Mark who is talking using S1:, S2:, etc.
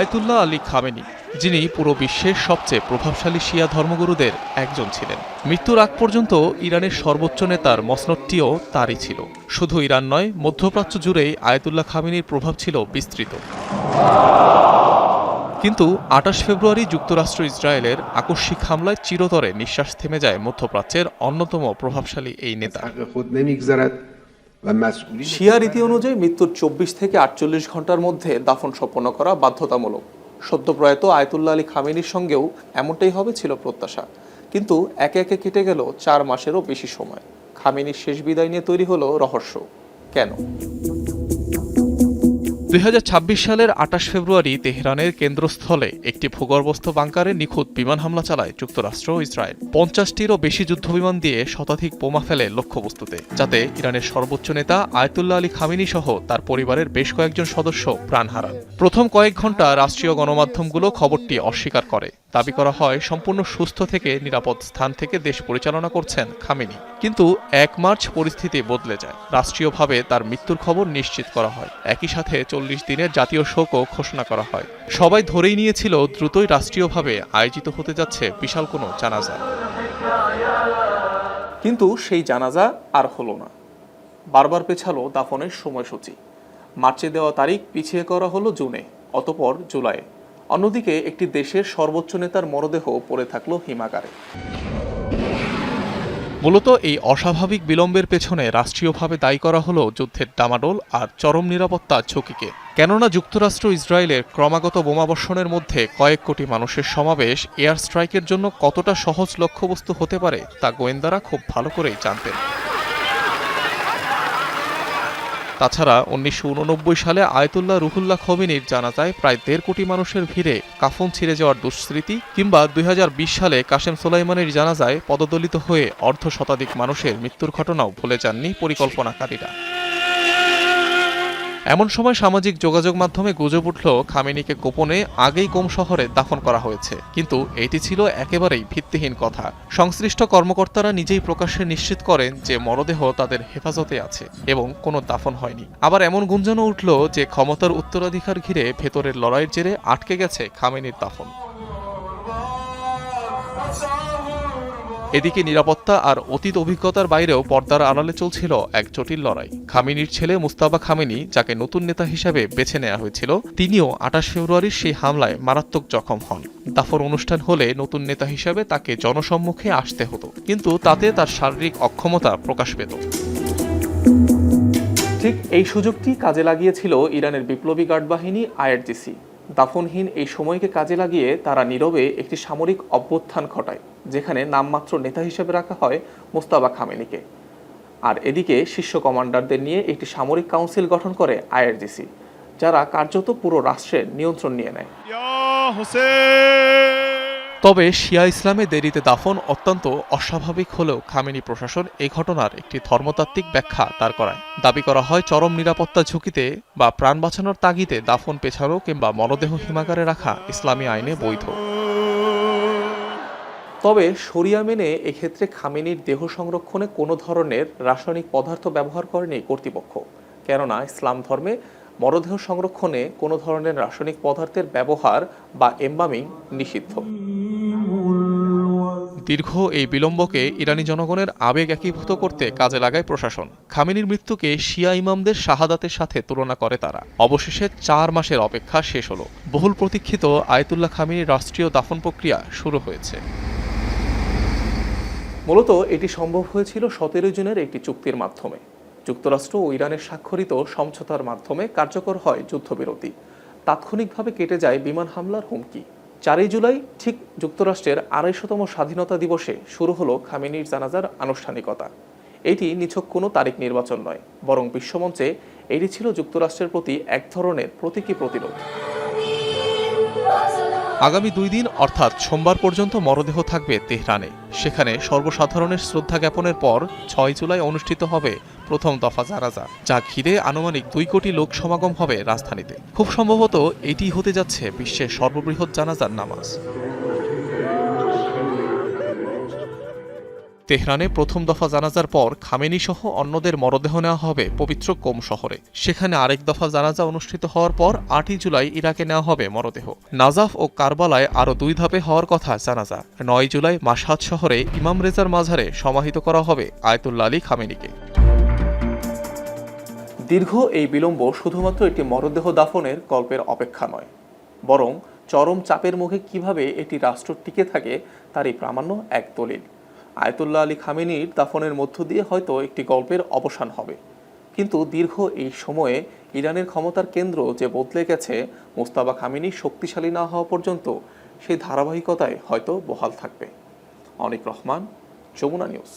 S1: Ayatollah Ali Khamenei, যিনি পুরো বিশ্বের সবচেয়ে প্রভাবশালী শিয়া ধর্মগুরুদের একজন ছিলেন। মৃত্যুর আগ পর্যন্ত ইরানের সর্বোচ্চ নেতার মসনদটিও তারই ছিল। শুধু ইরান নয়, মধ্যপ্রাচ্য জুড়েই আয়াতুল্লাহ খামেনির প্রভাব ছিল বিস্তৃত। কিন্তু ২৮ ফেব্রুয়ারি যুক্তরাষ্ট্র ইসরায়েলের আকস্মিক হামলায় চিরতরে নিঃশ্বাস থেমে যায় মধ্যপ্রাচ্যের অন্যতম প্রভাবশালী এই নেতা।
S2: শিয়া রীতি অনুযায়ী মৃত্যুর ২৪ থেকে ৪৮ ঘন্টার মধ্যে দাফন সম্পন্ন করা বাধ্যতামূলক। সদ্যপ্রয়াত আয়াতুল্লাহ আলী খামেনির সঙ্গেও এমনটাই হবে ছিল প্রত্যাশা। কিন্তু একে একে কেটে গেল ৪ মাসেরও বেশি সময়। খামেনির শেষ বিদায় নিয়ে তৈরি হলো রহস্য। কেন?
S1: ২০২৬ সালের ২৮ ফেব্রুয়ারি তেহরানের কেন্দ্রস্থলে একটি ভূগর্ভস্থ বাংকারে নিখুঁত বিমান হামলা চালায় যুক্তরাষ্ট্র ও ইসরায়েল। ৫০টিরও বেশি যুদ্ধবিমান দিয়ে শতাধিক বোমা ফেলে লক্ষ্যবস্তুতে, যাতে ইরানের সর্বোচ্চ নেতা আয়াতুল্লাহ আলী খামেনি সহ তার পরিবারের বেশ কয়েকজন সদস্য প্রাণ হারান। প্রথম কয়েক ঘণ্টা রাষ্ট্রীয় গণমাধ্যমগুলো খবরটি অস্বীকার করে। দাবি করা হয় সম্পূর্ণ সুস্থ থেকে নিরাপদ স্থান থেকে দেশ পরিচালনা করছেন খামেনি। কিন্তু ১ মার্চ পরিস্থিতি বদলে যায়। রাষ্ট্রীয়ভাবে তার মৃত্যুর খবর নিশ্চিত করা হয়। একই সাথে ৪০ দিনের জাতীয় শোকও ঘোষণা করা হয়। সবাই ধরেই নিয়েছিল দ্রুতই রাষ্ট্রীয়ভাবে আয়োজিত হতে যাচ্ছে বিশাল কোনো জানাজা।
S2: কিন্তু সেই জানাজা আর হলো না। বারবার পেছালো দাফনের সময়সূচি। মার্চে দেওয়া তারিখ পিছিয়ে করা হলো জুনে, অতঃপর জুলাইয়ে। অন্যদিকে একটি দেশের সর্বোচ্চ নেতার মরদেহ পড়ে থাকলো হিমাগারে।
S1: মূলত এই অস্বাভাবিক বিলম্বের পেছনে রাষ্ট্রীয়ভাবে দায়ী করা হলো যুদ্ধের ডামাডোল আর চরম নিরাপত্তা ঝুঁকিকে। কেননা যুক্তরাষ্ট্র ইসরায়েলের ক্রমাগত বোমাবর্ষণের মধ্যে কয়েক কোটি মানুষের সমাবেশ এয়ার স্ট্রাইকের জন্য কতটা সহজ লক্ষ্যবস্তু হতে পারে তা গোয়েন্দারা খুব ভালো করেই জানতেন। তাছাড়া ১৯৮৯ সালে আয়াতুল্লাহ রুহুল্লাহ খোমেনির জানাজায় প্রায় ১.৫ কোটি মানুষের ভিড়ে কাফন ছিঁড়ে যাওয়ার দুঃস্মৃতি, কিংবা ২০২০ সালে কাশেম সোলাইমানির জানাজায় পদদলিত হয়ে অর্ধশতাধিক মানুষের মৃত্যুর ঘটনাও ভুলে যাননি পরিকল্পনাকারীরা। এমন সময় সামাজিক যোগাযোগ মাধ্যমে গুজব উঠল খামেনিকে গোপনে আগেই কোম শহরে দাফন করা হয়েছে। কিন্তু এটি ছিল একেবারেই ভিত্তিহীন কথা। সংশ্লিষ্ট কর্মকর্তারা নিজেই প্রকাশ্যে নিশ্চিত করেন যে মরদেহ তাদের হেফাজতে আছে এবং কোনো দাফন হয়নি। আবার এমন গুঞ্জনও উঠল যে ক্ষমতার উত্তরাধিকার ঘিরে ভেতরের লড়াইয়ের জেরে আটকে গেছে খামেনির দাফন। এদিকে নিরাপত্তা আর অতীত অভিজ্ঞতার বাইরেও পর্দার আড়ালে চলছিল এক জটিল লড়াই। খামেনির ছেলে মুস্তাফা খামেনি, যাকে নতুন নেতা হিসেবে বেছে নেওয়া হয়েছিল, তিনিও ২৮ ফেব্রুয়ারির সেই হামলায় মারাত্মক জখম হন। দাফন অনুষ্ঠান হলে নতুন নেতা হিসেবে তাকে জনসম্মুখে আসতে হতো, কিন্তু তাতে তার শারীরিক অক্ষমতা প্রকাশ পেত।
S2: ঠিক এই সুযোগটি কাজে লাগিয়েছিল ইরানের বিপ্লবী গার্ড বাহিনী আইআরজিসি। দাফনহীন এই সময়কে কাজে লাগিয়ে তারা নীরবে একটি সামরিক অভ্যুত্থান ঘটায়, যেখানে নামমাত্র নেতা হিসেবে রাখা হয় মোস্তাফা খামেনিকে। আর এদিকে শীর্ষ কমান্ডারদের নিয়ে একটি সামরিক কাউন্সিল গঠন করে আইআরজিসি, যারা কার্যত পুরো রাষ্ট্রের নিয়ন্ত্রণ নিয়ে নেয়।
S1: তবে শিয়া ইসলামে দেরিতে দাফন অত্যন্ত অস্বাভাবিক হলেও খামেনি প্রশাসন এই ঘটনার একটি ধর্মতাত্ত্বিক ব্যাখ্যা দাঁড় করায়। দাবি করা হয় চরম নিরাপত্তা ঝুঁকিতে বা প্রাণ বাঁচানোর তাগিদে দাফন পেছানো কিংবা মরদেহ হিমাগারে রাখা ইসলামী আইনে বৈধ।
S2: তবে শরিয়া মেনে এক্ষেত্রে খামেনির দেহ সংরক্ষণে কোনো ধরনের রাসায়নিক পদার্থ ব্যবহার করেনি কর্তৃপক্ষ। কেননা ইসলাম ধর্মে মরদেহ সংরক্ষণে কোনো ধরনের রাসায়নিক পদার্থের ব্যবহার বা এমবামিং নিষিদ্ধ।
S1: দীর্ঘ এই বিলম্বকে ইরানি জনগণের আবেগ একীভূত করতে কাজে লাগায় প্রশাসন। খামেনির মৃত্যুকে শিয়া ইমামদের শাহাদাতের সাথে তুলনা করে তারা। অবশেষে ৪ মাসের অপেক্ষা শেষ হলো। বহুল প্রতীক্ষিত আয়াতুল্লাহ খামেনির রাষ্ট্রীয় দাফন প্রক্রিয়া শুরু হয়েছে।
S2: মূলত এটি সম্ভব হয়েছিল ১৭ জুনের একটি চুক্তির মাধ্যমে। যুক্তরাষ্ট্র ও ইরানের স্বাক্ষরিত সমঝোতার মাধ্যমে কার্যকর হয় যুদ্ধবিরতি। তাৎক্ষণিকভাবে কেটে যায় বিমান হামলার হুমকি। ৪ জুলাই ঠিক যুক্তরাষ্ট্রের ২৫০তম স্বাধীনতা দিবসে শুরু হলো খামেনির জানাজার আনুষ্ঠানিকতা। এটি নিছক কোনো তারিখ নির্বাচন নয়, বরং বিশ্বমঞ্চে এটি ছিল যুক্তরাষ্ট্রের প্রতি এক ধরনের প্রতীকী প্রতিরোধ।
S1: আগামী ২ দিন অর্থাৎ সোমবার পর্যন্ত মরদেহ থাকবে তেহরানে। সেখানে সর্বসাধারণের শ্রদ্ধা জ্ঞাপনের পর ৬ জুলাই অনুষ্ঠিত হবে প্রথম দফা জানাজা, যা ঘিরে আনুমানিক ২ কোটি লোক সমাগম হবে রাজধানীতে। খুব সম্ভবত এটি হতে যাচ্ছে বিশ্বের সর্ববৃহৎ জানাজার নামাজ। তেহরানে প্রথম দফা জানাজার পর খামেনি সহ অন্যদের মরদেহ নেওয়া হবে পবিত্র কোম শহরে। সেখানে আরেক দফা জানাজা অনুষ্ঠিত হওয়ার পর 8ই জুলাই ইরাকে নেওয়া হবে মরদেহ। নাজাফ ও কারবালায় আরও 2 ধাপে হওয়ার কথা জানাজা। 9 জুলাই মাশহাদ শহরে ইমাম রেজার মাজারে সমাহিত করা হবে আয়াতুল্লাহ আলী খামেনিকে।
S2: দীর্ঘ এই বিলম্ব শুধুমাত্র একটি মরদেহ দাফনের গল্পের অপেক্ষা নয়, বরং চরম চাপের মুখে কিভাবে এটি রাষ্ট্র টিকে থাকে তারই প্রামাণ্য এক দলিল। আয়াতুল্লাহ আলী খামেনির দাফনের মধ্য দিয়ে হয়তো একটি গল্পের অবসান হবে, কিন্তু দীর্ঘ এই সময়ে ইরানের ক্ষমতার কেন্দ্র যে বদলে গেছে, মোস্তাবা খামেনি শক্তিশালী না হওয়া পর্যন্ত সেই ধারাবাহিকতায় হয়তো বহাল থাকবে। অনিক রহমান, যমুনা নিউজ।